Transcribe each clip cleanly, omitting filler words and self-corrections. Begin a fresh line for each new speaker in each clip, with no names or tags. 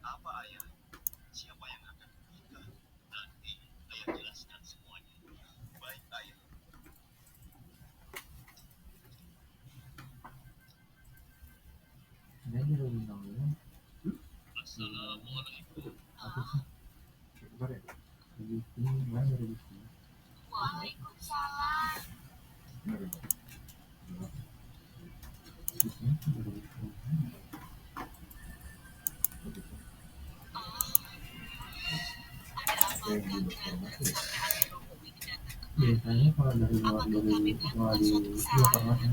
Apa ayah? Siapa yang akan menikah? Nanti ayah jelaskan semuanya. Baik ayah. Assalamualaikum. Waalaikumsalam. Ada apa Kang sampai aneh Romo ini datang kemari? Apakah kami melakukan suatu kesalahan?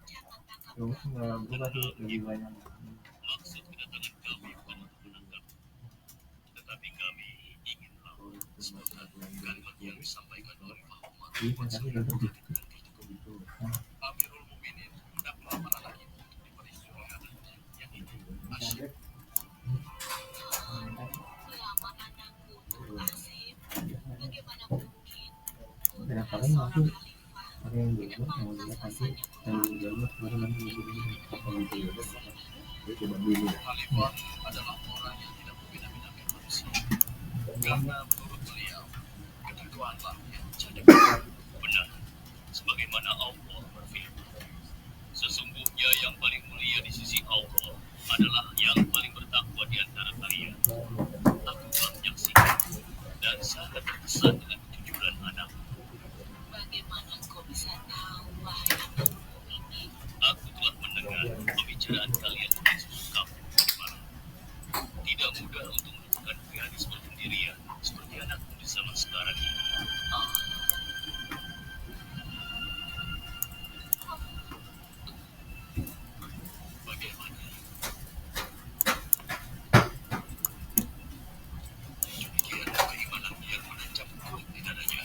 Jangan tangkap kami. Maksud kedatangan kami bukan untuk menangkap, tetapi kami ingin tahu sebenarnya kalimat yang disampaikan oleh Muhammad SAW. Amirul Mukminin hendak melamar anak itu untuk diperistirahkannya, yang itu asyik. Melamar anakku untuk Asyik? Bagaimana mungkin? Putra seorang khalifah tidak pantas rasanya memiliki wanita yang bersih. Khalifah adalah orang yang tidak membeda-bedakan manusia. Karena menurut beliau, ketentuanlah yang jadi benar. Sebagaimana Allah berfirman, sesungguhnya yang paling mulia di sisi Allah adalah yang paling bertakwa di antara kalian. Aku telah menyaksikan dan sangat terkesan dengan kejujuran anakmu. Bagaimana kau bisa tahu, wahai anakku ini? Aku telah mendengar pembicaraan kalian dengan suku kamu di malam. Tidak mudah untuk menemukan gadis berpendirian seperti anakmu di zaman sekarang ini. Oh, bagaimana? Demikian keimanan yang menancap kuat di dadanya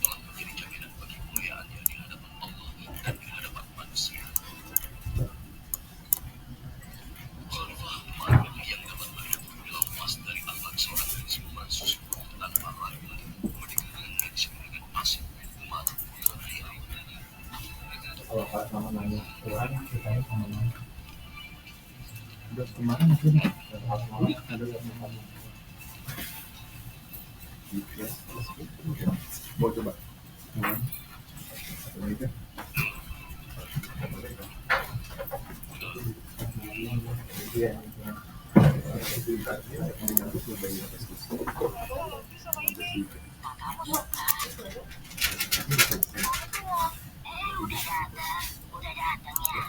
telah menjadi jaminan bagi kemuliaannya di hadapan Allah dan di hadapan manusia. Khalifah Umar yang dapat melihat bilau emas dari akhlak seorang gadis pemeran susu tanpa ragu menikah dengan gadis dengan Asyik bin Umar putra Hiram.
Kalau sama nanya Tuhan ditanya sama nanya udah kemarin mungkin ada yang mau mau coba
Udah datang ya.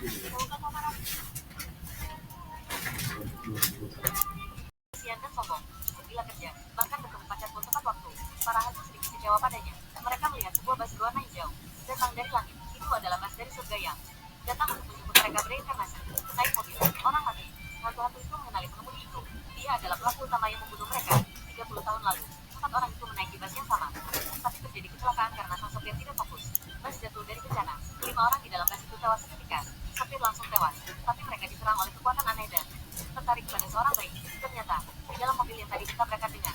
Kasihan dan sombong, gila kerja, bahkan bertemu pacar pun tepat waktu. Para hantu sedikit kecewa padanya. Mereka melihat sebuah bas berwarna hijau datang dari langit. Itu adalah bas dari surga yang datang untuk menjemput mereka bereinkarnasi. Naik mobil, orang mati. Hantu-hantu itu mengenali pengemudi itu. Dia adalah pelaku utama yang membunuh mereka 30 tahun lalu. 4 orang itu menaiki bas yang sama. Tapi terjadi kecelakaan karena sang sopir tidak fokus. Bas jatuh dari bencana. 5 orang di dalam bas itu tewas seketika. Sopir langsung tewas, tapi mereka diserang oleh kekuatan aneh dan tertarik pada seorang bayi. Ternyata, di dalam mobil yang tadi ditabrakan dengan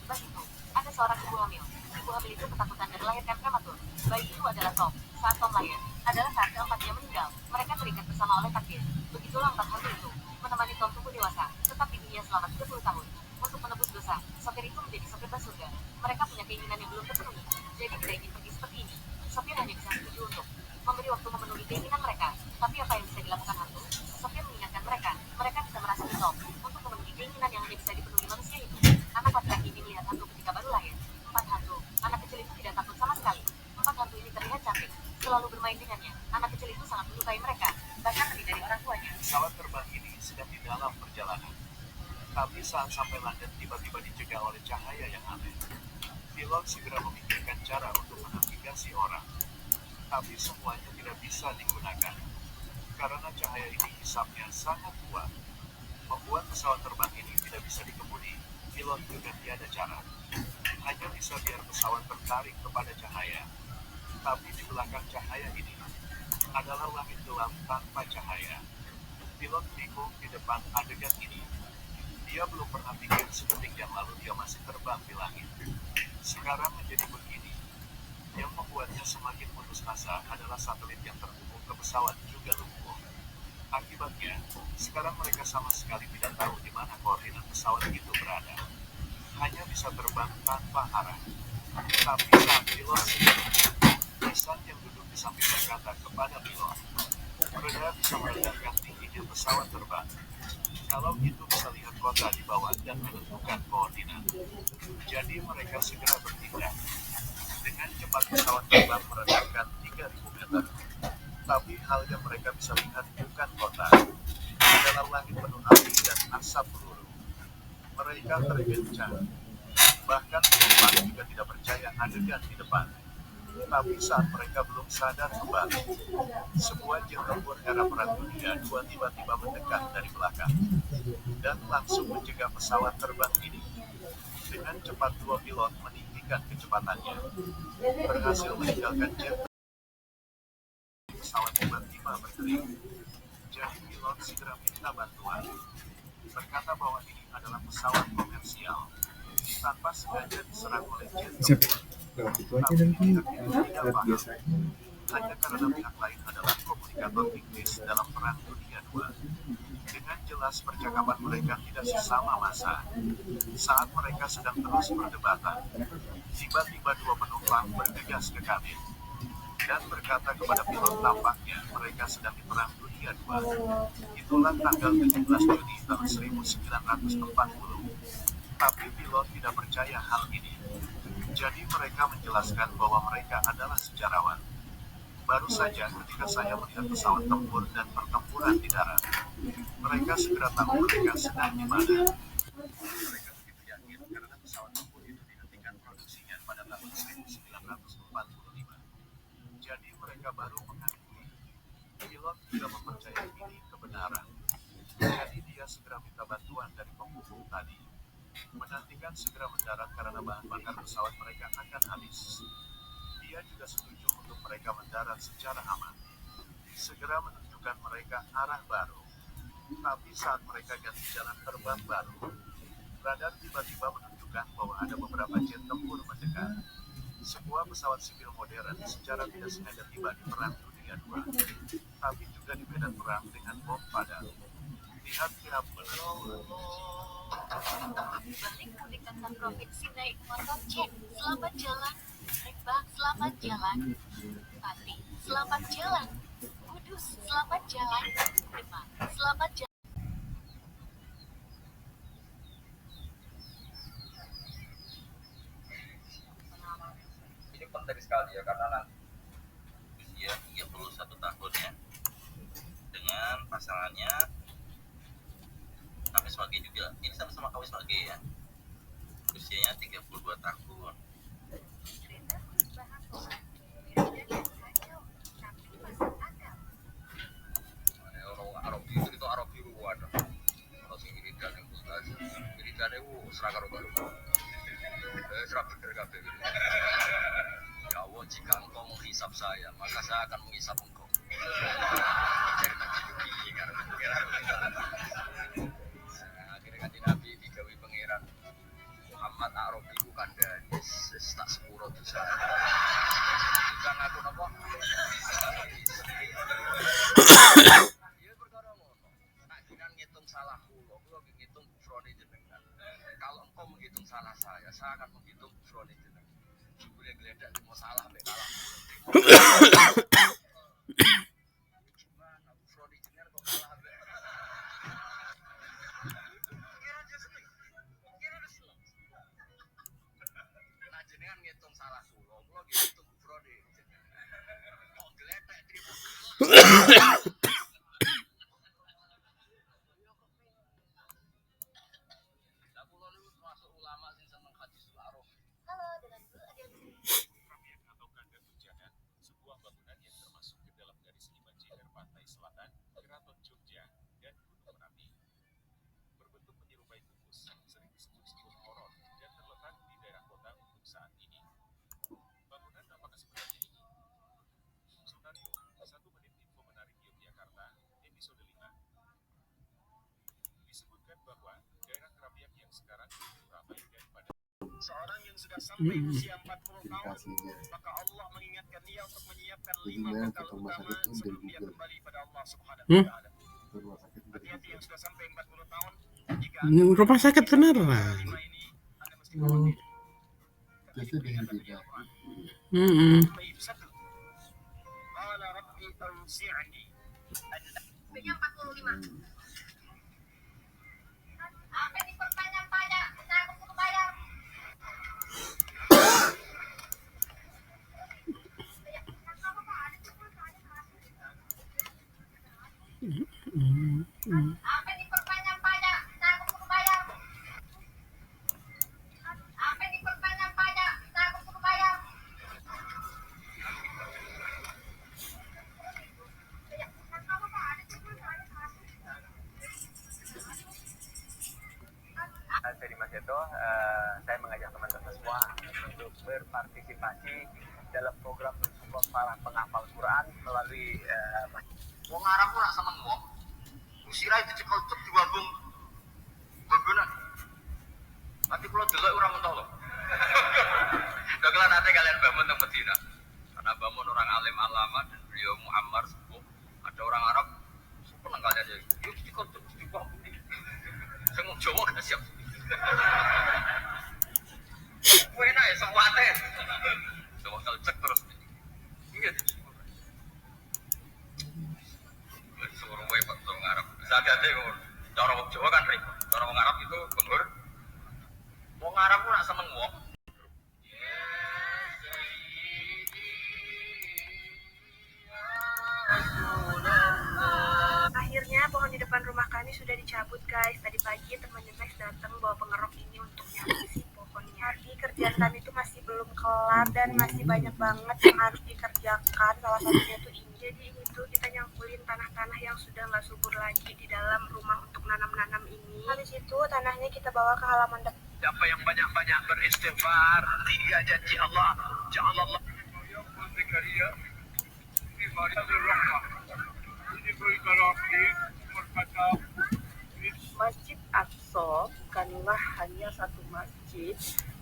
bas itu, ada seorang ibu hamil. Ibu hamil itu ketakutan dan melahirkan prematur. Bayi itu adalah Tom. Saat Tom lahir, adalah saat keempatnya meninggal. Mereka terikat bersama oleh takdir. Begitulah empat hantu itu menemani Tom tumbuh dewasa, tetapi dia selama 30 tahun. Untuk menebus dosa, sopir itu menjadi sopir bas surga. Mereka punya keinginan yang belum terpenuhi, jadi tidak ingin pergi seperti ini. Sopir hanya bisa setuju untuk memberi waktu memenuhi keinginan mereka. Tapi apa yang bisa dilakukan hantu? Sopir mengingatkan mereka. Mereka bisa merasa Tom untuk memenuhi keinginan yang hanya bisa dipenuhi manusia itu. Anak laki-laki ini melihat hantu ketika baru lahir. Empat hantu. Anak kecil itu tidak takut sama sekali. Empat hantu ini terlihat cantik. Selalu bermain dengannya. Anak kecil itu sangat menyukai mereka, bahkan lebih dari orang tuanya. Pesawat terbang ini sedang di dalam perjalanan. Tapi saat sampai London tiba-tiba dicegah oleh cahaya yang aneh. Pilot segera memikirkan cara untuk menavigasi orang. Tapi semuanya tidak bisa digunakan. Karena cahaya ini hisapnya sangat kuat, membuat pesawat terbang ini tidak bisa dikemudi. Pilot juga tiada cara. Hanya bisa biar pesawat tertarik kepada cahaya. Tapi di belakang cahaya ini adalah langit gelap tanpa cahaya. Pilot bingung di depan adegan ini. Dia belum pernah pikir sedetik yang lalu dia masih terbang di langit. Sekarang menjadi begini. Yang membuatnya semakin putus asa adalah satelit yang terhubung ke pesawat juga lumpuh.
Akibatnya, sekarang mereka sama sekali tidak tahu di mana koordinat pesawat itu berada. Hanya bisa terbang tanpa arah. Tapi saat pilot sedang, Ihsan yang duduk di samping berkata kepada pilot, "Reda bisa merendahkan tingginya pesawat terbang. Kalau gitu bisa lihat kota di bawah dan menentukan koordinat." Jadi mereka segera bertindak. Dengan cepat pesawat terbang merendahkan 3.000 meter. Tapi hal yang mereka bisa lihat bukan kota, adalah langit penuh api dan asap peluru. Mereka tergencang. Bahkan penumpang juga tidak percaya adegan di depan. Tapi saat mereka belum sadar kembali, sebuah jet tempur era Perang Dunia II tiba-tiba mendekat dari belakang dan langsung mencegah pesawat terbang ini. Dengan cepat dua pilot meninggikan kecepatannya, berhasil meninggalkan jet. Pesawat tiba-tiba berhenti. Jadi pilot segera minta bantuan. Berkata bahwa ini adalah pesawat komersial. Tanpa sengaja diserang oleh jet tempur.
Itu aja nanti biasa.
Hanya karena pihak lain adalah komunikator Inggris dalam Perang Dunia II. Dengan jelas percakapan mereka tidak sesama masa. Saat mereka sedang terus berdebatan, tiba-tiba dua penumpang bergegas ke kabin dan berkata kepada pilot tampaknya mereka sedang di Perang Dunia II. Itulah tanggal 17 Juni tahun 1940. Tapi pilot tidak percaya hal ini. Jadi mereka menjelaskan bahwa mereka adalah sejarawan. Baru saja ketika saya melihat pesawat tempur dan pertempuran di darat, mereka segera tahu mereka sedang di mana. Mereka begitu yakin karena pesawat tempur itu dihentikan produksinya pada tahun 1945. Jadi mereka baru mengakui. Pilot juga mempercayai ini kebenaran. Jadi dia segera minta bantuan dari penghubung tadi. Menantikan segera mendarat karena bahan bakar pesawat mereka akan habis. Dia juga setuju untuk mereka mendarat secara aman. Segera menunjukkan mereka arah baru. Tapi saat mereka ganti jalan terbang baru, radar tiba-tiba menunjukkan bahwa ada beberapa jet tempur mendekat. Sebuah pesawat sipil modern secara tidak sengaja tiba di Perang Dunia II, tapi juga di medan perang dengan bom padat. Lihat-lihat menurut.
Balik mudik antar provinsi naik motor cek. Selamat jalan. Rembang, selamat jalan. Pati, selamat jalan. Kudus, selamat jalan. Demak, selamat jalan.
Ini penting sekali ya karena nanti usia 31 tahun ya dengan pasangannya Kamis Wage juga. Ini sama-sama Kamis Wage ya. Usianya 32 tahun. Orang Arab itu Arab biru ada. Kalau sing iridan itu iridan itu seragam baru. Seragam kabeh. Ya Allah, jika engkau menghisap saya, maka saya akan menghisap engkau. Akhirnya kan Nabi digawi pangeran Muhammad Arabi ku kandhane tak sepuro dosa. Bukan aku napa? Ya perkara ngono. Nek jenengan ngitung salah kula ngitung kufrone jenengan. Kalau engkau menghitung salah saya akan menghitung kufrone jenengan. Jebule gledek mau salah mek kalah. Gimana kufrone jenengan kok kalah mek? Jenengan ngitung salah kula ngitung kufrone jenengan. Kok gledek trimo kalah. Seorang yang sudah sampai usia 40 tahun, maka Allah mengingatkan dia untuk menyiapkan 5 bekal utama sebelum dia kembali pada Allah Subhanahu wa taala.
Rumah sakit beneran.
Jadi dihentikan.
Mm-mm.
P-nya 45. Apa nih pertanyaan pajak? Kita aku bayar. Apa nih pertanyaan pajak? Kita aku bayar. Apa nih pertanyaan pajak? Kita aku bayar.
Dari Mas Eto, saya mengajak teman-teman semua untuk berpartisipasi dalam program mensupport para penghafal Quran melalui wong Arab ora seneng wong. Usira itu cekel cek diwabung bebenan. Nanti kalau delok ora mentol lho. Dokter nanti kalian bangun teng Medina. Karena bangun orang alim alama dan beliau Muhammad sepuh. Ada orang Arab seneng kalian ya. Yuk cekel cek diwabung. Saya mau Jawa gak siap. Gue enak ya semua teh. Coba kalau cek terus. Iya. Suruh gue pak orang Arab. Bisa hati-hati kok. Cara orang Jawa kan ribet. Cara orang Arab itu gembur. Orang Arab pun nak seneng wong.
Akhirnya pohon di depan rumah kami sudah dicabut guys. Tadi pagi temannya Max datang bawa pengerok ini untuk nyabisi pohonnya. Tapi kerjaan kami itu masih belum kelar dan masih banyak banget yang harus dikerjakan. Salah satunya tuh ini. Jadi ini tuh kita nyangkulin tanah-tanah yang sudah nggak subur lagi di dalam rumah untuk nanam-nanam ini. Habis itu tanahnya kita bawa ke halaman depan.
Siapa yang banyak-banyak beristighfar, tiga janji Allah, ja'alallah.
Masjid Aqsa bukanlah hanya satu masjid.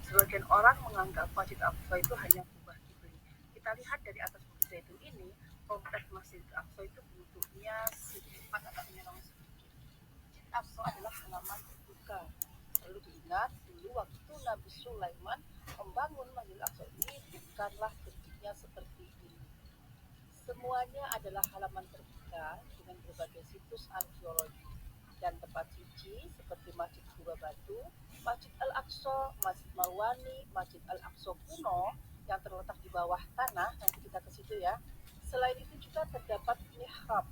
Sebagian orang menganggap Masjid Aqsa itu hanya kubah kibli. Kita lihat dari atas Bukit Zaitun ini, kompleks Masjid Aqsa itu bentuknya sedikit agak menyerang sedikit. Masjid Aqsa adalah halaman terbuka. Perlu diingat dulu waktu Nabi Sulaiman membangun Masjid Aqsa ini bukanlah bentuknya seperti ini. Semuanya adalah halaman terbuka dengan berbagai situs arkeologi dan tempat suci seperti Masjid Kuba Batu, Masjid Al-Aqsa, Masjid Marwani, Masjid Al-Aqsa kuno yang terletak di bawah tanah. Nanti kita ke situ ya. Selain itu juga terdapat mihrab,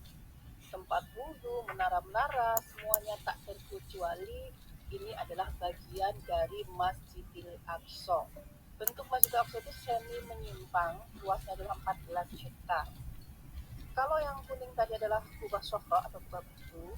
tempat wudhu, menara-menara, semuanya tak terkecuali ini adalah bagian dari Masjidil Aqsa. Bentuk Masjidil Aqsa itu semi menyimpang, luasnya adalah 14 hektar. Kalau yang kuning tadi adalah kubah Sofra atau kubah batu,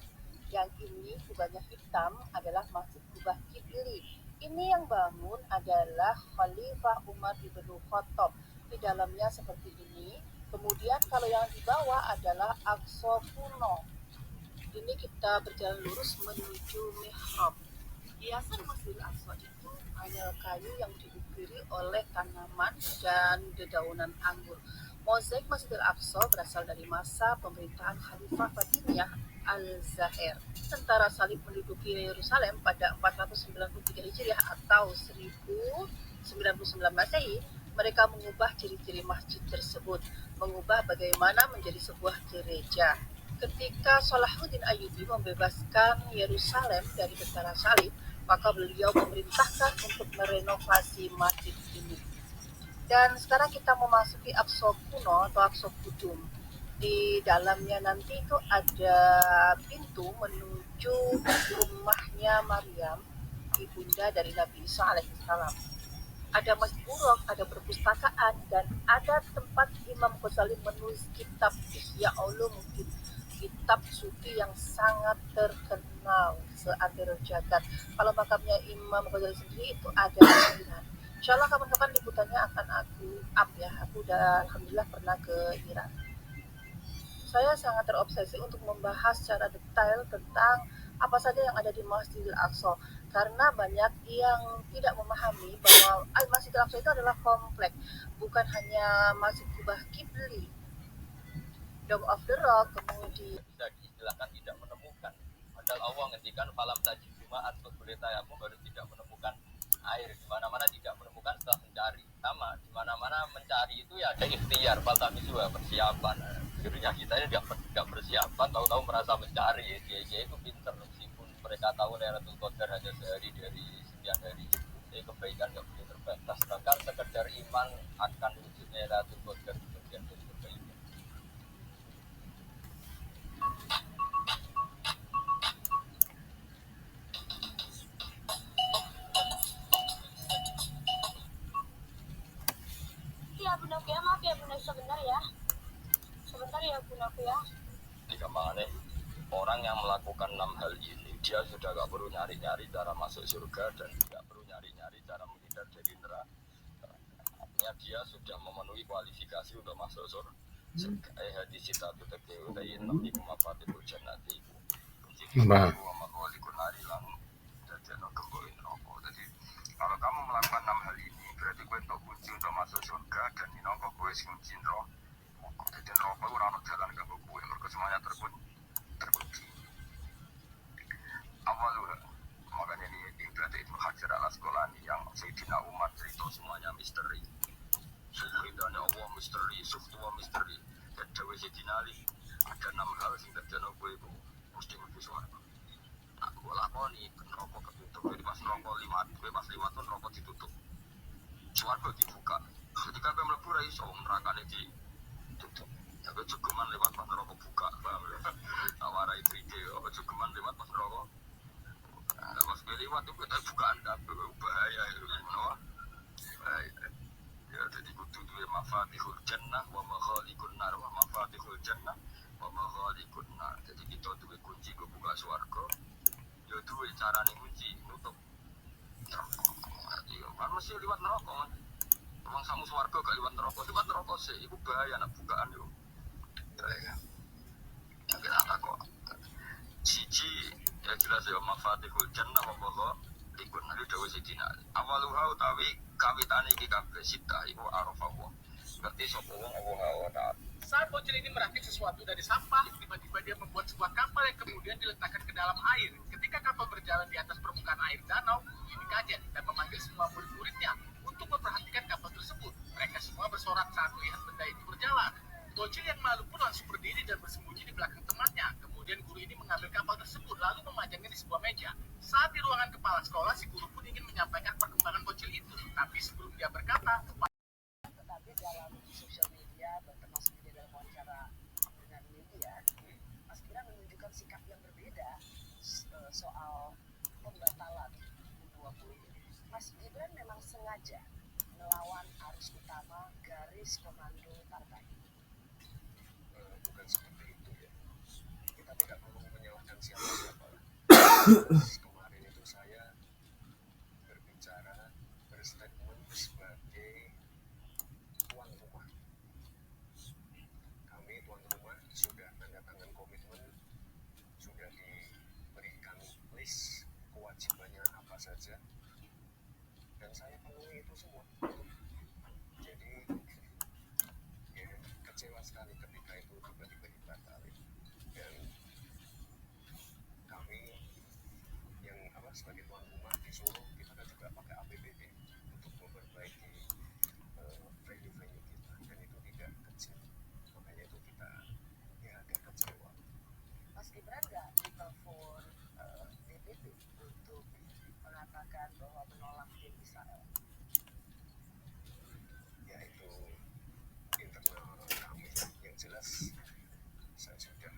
yang ini kubahnya hitam adalah Masjid Kubah Kibli. Ini yang bangun adalah Khalifah Umar bin Khattab. Di dalamnya seperti ini. Kemudian kalau yang di bawah adalah Aqsa kuno. Ini kita berjalan lurus menuju mihrab. Hiasan Masjid Aqsa itu hanya kayu yang diukiri oleh tanaman dan dedaunan anggur. Mozaik Masjid Al-Aqsa berasal dari masa pemerintahan Khalifah Fatimiyah Al-Zahir. Tentara salib menduduki Yerusalem pada 493 Hijriah atau 1099 Masehi. Mereka mengubah ciri-ciri masjid tersebut, mengubah bagaimana menjadi sebuah gereja. Ketika Salahuddin Ayyubi membebaskan Yerusalem dari tentara salib, maka beliau memerintahkan untuk merenovasi masjid ini. Dan sekarang kita memasuki Aqsa kuno atau Aqsa Kudum. Di dalamnya nanti itu ada pintu menuju rumahnya Maryam, ibunda dari Nabi Isa alaihissalam. Ada masjid buruk, ada perpustakaan, dan ada tempat Imam Ghazali menulis kitab Ihya Ulumuddin, kitab sufi yang sangat terkenal seantero jagat. Kalau makamnya Imam Ghazali sendiri itu ada di Iran. Insya Allah kapan-kapan liputannya akan aku up ya. Aku udah alhamdulillah pernah ke Iran. Saya sangat terobsesi untuk membahas secara detail tentang apa saja yang ada di Masjidil Aqsa, karena banyak yang tidak memahami bahwa Masjidil Aqsa itu adalah kompleks, bukan hanya Masjid Kubah Kibli, Dome of the Rock, kemudian
Bisa diistilahkan tidak menemukan. Padahal Allah ngendikan falam tajidu
Jumat boleh tayamum baru tidak menemukan air, di mana-mana tidak menemukan setelah mencari. Sama di mana-mana mencari itu ya ada ikhtiar, juga persiapan. Akhirnya kita ini tidak persiapan, tahu-tahu merasa mencari. Dia itu pinter, meskipun mereka tahu Lailatul Qadar hanya sehari dari sekian hari. Jadi kebaikan nggak boleh terbatas. Bahkan sekedar iman akan wujudnya Lailatul Qadar bagian dari kebaikan.
Ya Bunda Kia, maaf ya Bunda, sebentar ya Bunda Kia.
Jika mana orang yang melakukan 6 hal ini, dia sudah gak perlu nyari-nyari cara masuk surga dan tidak perlu nyari-nyari cara menghindar dari neraka. Artinya dia sudah memenuhi kualifikasi untuk masuk surga. Hadis kita itu tekeutayin nabi mafatihul jannati.
Mbak.
Jadi kalau kamu melakukan 6 hal ini, berarti gue untuk kunci untuk masuk surga dan minangka gue sing kunci neraka. Jadi neraka ora ono jalan kanggo gue, mergo semuanya terkunci. Awalnya makanya ini berarti itu Hajar al Asqalani yang Sayyidina Umar cerita semuanya misteri. Sebenarnya Allah misteri, Suftuwa misteri. Dan Dewi Sayyidina Ali ada 6 hal sing terjadi gue itu mesti mlebu swarga. Nah, gue lakoni neraka ketutup. Jadi pas neraka 5, gue pas 5 tahun neraka ditutup. Swarga dibuka. Ketika gue mlebu ra iso nerakane ditutup. Tapi cukuman lewat pas neraka buka. Tawarai trike, apa cukuman lewat pas neraka. Pas gue lewat itu kita bukaan dapur, bahaya itu menolak. Ya jadi kudu duwe mafatihul jannah wa maghaliqun nar, wa mafatihul jannah wa maghaliqun nar. Jadi kita duwe kunci go buka swarga. Ya duwe carane kunci nutup neraka. Kan mesti liwat neraka. Wong samu swarga gak liwat neraka sih iku bahaya nek bukaan yo. Ya. Kenapa kok? Siji ya jelas ya mafatihul jannah wa maghaliqun nar dawuh Sayyidina. Awaluha utawi kawitane iki kabeh sita iku arafah. Berarti sapa wong Allah Ta'ala.
Saat bocil ini merakit sesuatu dari sampah, tiba-tiba dia membuat sebuah kapal yang kemudian diletakkan ke dalam air. Ketika kapal berjalan di atas permukaan air danau, ini kaget dan memanggil semua murid-muridnya untuk memperhatikan kapal tersebut. Mereka semua bersorak saat melihat benda itu berjalan. Bocil yang malu pun langsung berdiri dan bersembunyi di belakang temannya. Kemudian guru ini mengambil kapal tersebut lalu memajangnya di sebuah meja. Saat di ruangan kepala sekolah, si guru pun ingin menyampaikan perkembangan bocil itu. Tapi sebelum dia berkata,
Tetapi dalam sosial media dan termasuk di dalam wawancara dengan media, Mas Gibran menunjukkan sikap yang berbeda soal pembatalan U20 ini. Mas Gibran memang sengaja melawan arus utama garis komando partai.
Bukan seperti itu ya. Kita tidak perlu menyalahkan siapa-siapa. Kemarin itu saya berbicara berstatement sebagai tuan rumah. Kami tuan rumah sudah tanda tangan komitmen, sudah diberikan list kewajibannya apa saja, dan saya penuhi itu semua. Jadi ya, kecewa sekali ketika itu tiba-tiba dibatalkan. Dan kami yang sebagai tuan rumah disuruh kita juga pakai APBD untuk memperbaiki venue-venue kita, dan itu tidak kecil. Makanya itu kita ya agak kecewa.
Mas Gibran nggak ditelepon PBB untuk mengatakan bahwa menolak tim Israel?
Ya itu internal kami. Yang jelas saya sudah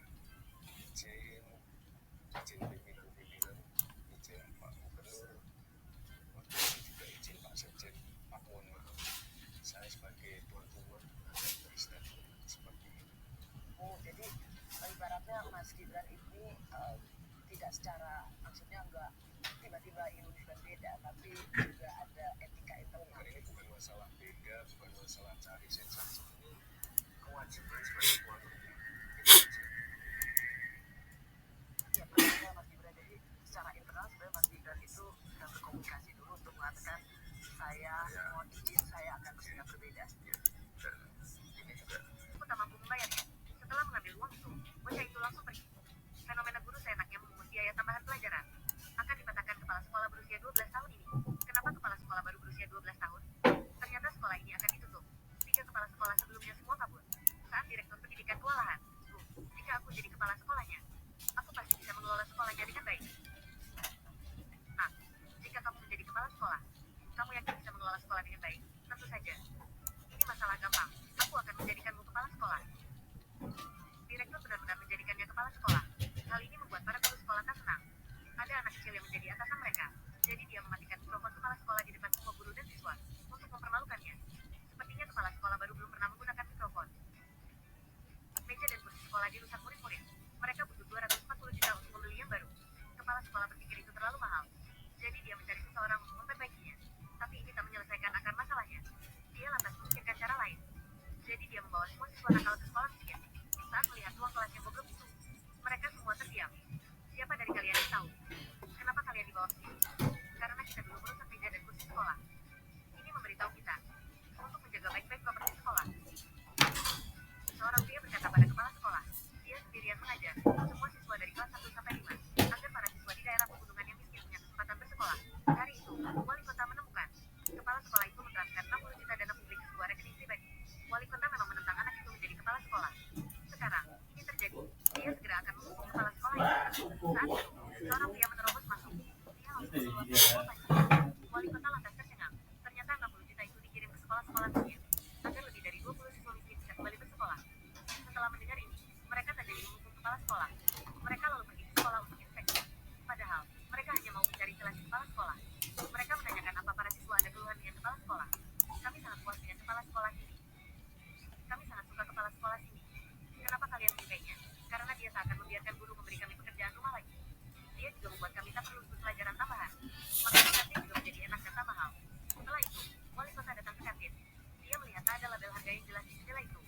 izin pimpinan, izin Pak Gubernur, waktu itu juga izin Pak Sekjen. Pak mohon maaf, saya sebagai tuan rumah ada berstatement seperti itu.
Oh, jadi ibaratnya Mas Gibran ini tidak secara, maksudnya enggak tiba-tiba ingin beda, tapi juga ada etika internal.
Bukan, ini bukan masalah beda, bukan masalah cari sensasi. Ini kewajiban sebagai tuan rumah.
Ya, maksudnya Mas Gibran, jadi secara internal sebenarnya Mas Gibran itu sudah berkomunikasi dulu untuk mengatakan saya mohon izin, saya akan bersikap berbeda.
Ya, dan ini juga
Aku tak mampu membayarnya. Setelah mengambil uang itu, bocah itu langsung pergi. Fenomena guru seenaknya memungut biaya tambahan pelajaran. Akan dipatahkan kepala sekolah dengan baik? Tentu saja. Ini masalah gampang. Aku akan menjadikanmu kepala sekolah. Direktur benar-benar menjadikannya kepala sekolah. Hal ini membuat para guru sekolah tak senang. Ada anak kecil yang menjadi atasan mereka. Jadi dia mematikan mikrofon kepala sekolah di depan semua guru dan siswa untuk mempermalukannya. Sepertinya kepala sekolah baru belum pernah menggunakan mikrofon. Meja dan kursi sekolah dirusak murid-murid. Mereka butuh 240 juta untuk membeli yang baru. Kepala sekolah berpikir itu terlalu mahal. Jadi dia mencari seseorang untuk memperbaikinya. Tapi ini tak menyelesaikan akar masalahnya. Dia lantas memikirkan cara lain. Jadi dia membawa semua siswa nakal ke sekolah miskin. Saat melihat ruang kelas yang bobrok itu, mereka semua terdiam. Siapa dari kalian yang tahu? Kenapa kalian dibawa ke sini? Karena kita dulu merusak meja dan kursi sekolah. Ini memberitahu kita untuk menjaga baik-baik properti sekolah. Seorang pria berkata pada kepala sekolah. Dia sendirian mengajar semua siswa dari kelas 1 sampai 5 agar para siswa di daerah pegunungan yang miskin punya kesempatan bersekolah. Hari itu, wali kota menemukan kepala sekolah itu menerapkan 60 juta dana publik ke sebuah rekening pribadi. Wali kota memang menentang anak itu menjadi kepala sekolah. Sekarang, ini terjadi. Dia segera akan menghukum kepala sekolah itu. Saat itu, seorang pria menerobos masuk. Dia langsung keluar dari sekolah pagi. Wali kota lantas tercengang. Ternyata 60 juta itu dikirim ke sekolah-sekolah miskin agar lebih dari 20 siswa miskin bisa kembali bersekolah. Setelah mendengar ini, mereka tak jadi menghukum kepala sekolah. Mereka lalu pergi ke sekolah untuk inspeksi. Padahal, mereka hanya mau mencari celah di kepala sekolah. Mereka menanyakan apa para siswa ada keluhan dengan kepala sekolah. Kami sangat puas dengan kepala sekolah ini. Kami sangat suka kepala sekolah sini. Kenapa kalian menyukainya? Karena dia tak akan membiarkan guru memberi kami pekerjaan rumah lagi. Dia juga membuat kami tak perlu ikut pelajaran tambahan. Makanan kantin juga menjadi enak dan tak mahal. Setelah itu, wali kota datang ke kantin. Dia melihat tak ada label harga yang jelas di jendela itu.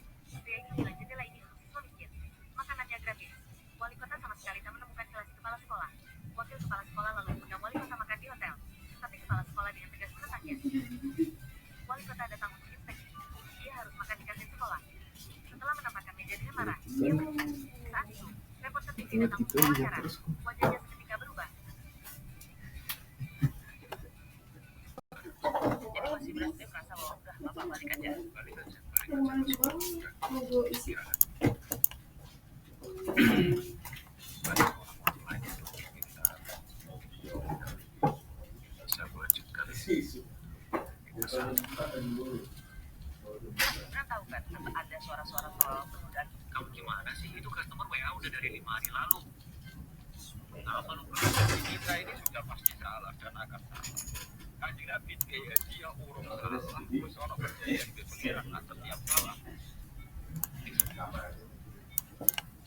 Dia ingin bilang jendela ini untuk siswa miskin. Makanannya gratis. Wali kota sama sekali tak menemukan kelas di kepala sekolah. Wakil kepala sekolah lalu mengundang wali kota makan di hotel. Tapi kepala sekolah dengan tegas menentangnya. Wali kota datang untuk inspeksi. Dia harus makan di kantin sekolah. Setelah menampakkan meja dengan marah, dia pergi. Saat itu, reporter TV datang untuk wawancara. Wajahnya seketika berubah. Jadi masih merasa bahwa udah bapak balik aja. Pernah tahu kan ada suara-suara soal penundaan? Kamu gimana sih? Itu customer WA udah dari 5 hari lalu. Nah, kalau produksi kita ini sudah pasti salah dan akan salah. Kanjeng Nabi kayak dia urung salah. Terus orang percaya di pengiran setiap salah.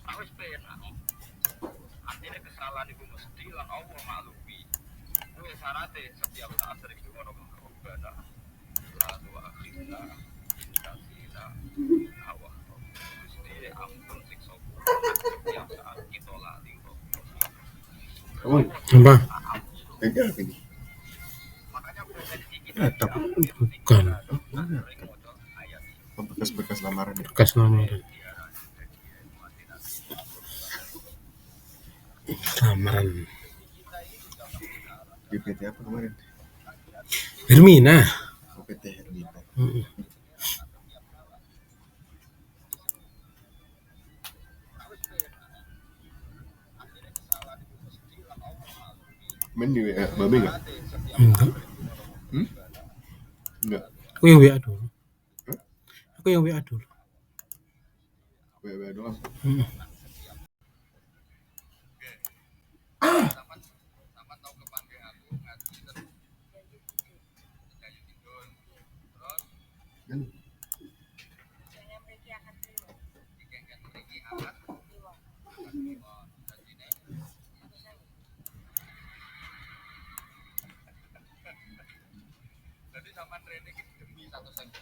Harus benar. Artinya kesalahan itu mesti lan Allah maklumi. Kue syaratnya setiap saat sering dengar orang berbeda. Lalu akhirnya kita awal mesti ampun siksa setiap saat kita lali.
Apa?
Beda ini.
Makanya presensi kita
Atap bukan
Bekas-bekas lamaran ya.
bekas lamaran. Lamaran.
Di PT apa kemarin?
Hermina.
Oh, PT Hermina. Main di WA Babe nggak?
Enggak.
Enggak.
Aku yang WA dulu.
Hah?
Aku yang WA dulu.
WA doang.
Sama tahu kepanggil aku ngaji terus kayu tidur terus
Jangan pergi akan dulu.
dikengken mriki amat
Iwa.
jadine
Satu saya.
jadi sampean rene iki demi 100.000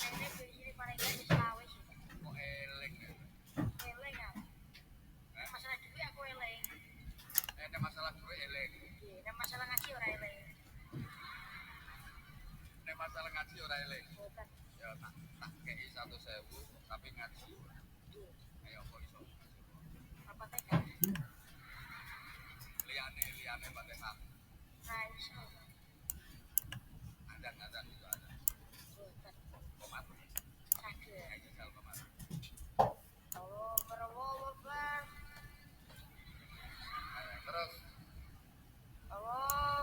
Ini beli paling gak selawe sih.
kok eling ya.
Eleng kan. Masalah duit aku eleng.
Ada masalah duwe eling
Dan masalah ngaji ora eleng.
nek masalah ngaji ora eling
Boten.
ya tak kei 100.000 tapi ngaji ayo kok iso
Apa tega?
liyane Fatihah
Nah, iso.
ada itu ada
Boten.
komat
Sakit.
ayo sal komat
Allah Akbar.
terus
Allah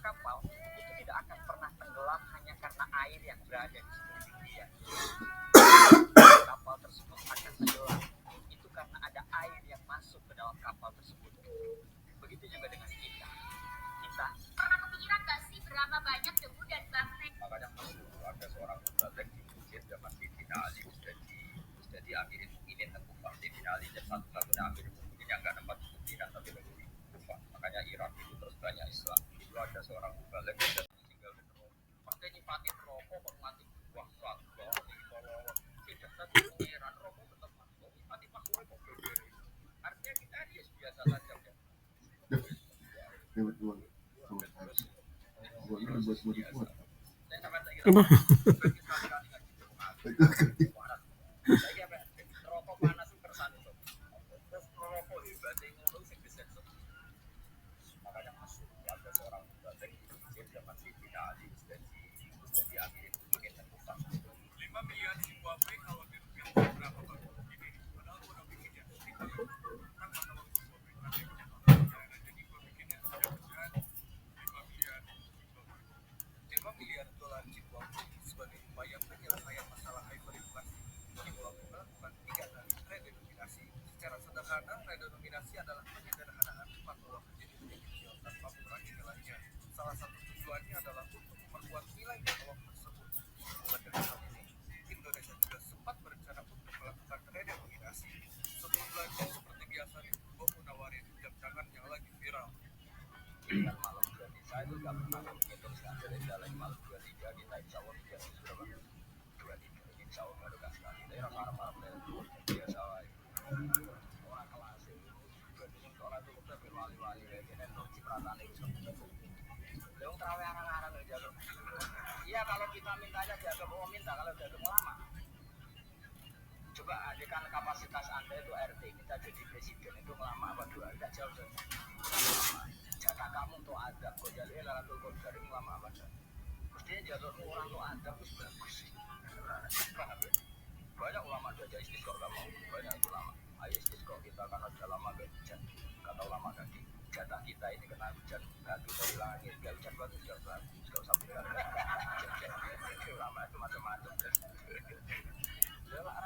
kapal itu tidak akan pernah tenggelam hanya karena air yang berada di sekeliling dia. Kapal tersebut akan tenggelam itu karena ada air yang masuk ke dalam kapal tersebut. Begitu juga dengan kita.
Pernah kepikiran gak sih berapa banyak debu dan bakteri?
Makanya ada seorang mubalek di masjid zaman Sayyidina Ali jadi Amirul Mukminin dan Kufah. Sayyidina Ali dan satu-satunya Amirul Mukminin yang nggak dapat kepemimpinan tapi lebih Kufah. Makanya Irak itu terus banyak Islam. Itu ada seorang mubalek yang tinggal di neraka. Pasti nyipatin rokok kok mati buah saat bahwa di bawah tidak satu pengiran rokok tetap mati. Mati pakai kok berdiri. Artinya kita ini biasa saja.
Apa?
Rokok panas kersane to. Terus rokok hebat ngono sing disensor. Makanya masuk ada seorang mubalek di zaman Sayyidina Ali jadi Amirul Mukminin dan Kufah. 5 miliar Zimbabwe kalau dirupiahkan berapa Pak? Ini padahal gua udah bikinnya. Kan mana waktu gua bikin jadi gua bikinnya ada kerjaan 5 miliar Zimbabwe. 5 miliar dolar Zimbabwe sebagai upaya penyelesaian masalah hyperinflasi. Ini melakukan kegiatan redenominasi. Secara sederhana, redenominasi adalah penyederhanaan mata uang menjadi lebih kecil tanpa mengurangi nilainya. Salah satu tujuannya adalah untuk memperkuat nilai mata uang tersebut. Pada saat ini, Indonesia juga sempat berencana untuk melakukan redenominasi. Sebelum lanjut seperti biasa, gue mau nawarin jam tangan yang lagi viral. Dengan malam 23 saya juga pernah menghitung sekali dari malam 23 kita insya Allah tidak berapa 23 insya Allah baru sekali daerah marah-marah biasa orang kelas itu orang itu udah berwali-wali ini untuk cipratan itu leung terawih arang-arang jaga. Iya kalau kita mintanya jaga mau minta kalau jaga lama coba adekan kapasitas anda itu RT kita jadi presiden itu lama apa dua tidak jauh jatah kamu untuk adab kok jadi lalatul qadar itu lama apa mestinya jatuh orang untuk adab itu bagus paham ya banyak ulama jajah istisqo kamu banyak itu lama ayo istisqo kita kan sudah lama gak hujan kata ulama tadi jatah kita ini kena hujan batu dari langit gak hujan batu hujan batu gak usah bilang ulama itu macam-macam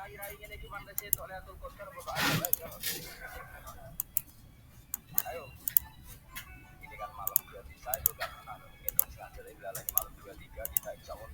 rai-rai ini cuma untuk lalatul qadar bapak aja ayo ini kan malam 23 saya juga pernah menghitung sekali lagi malam 23 kita insya Allah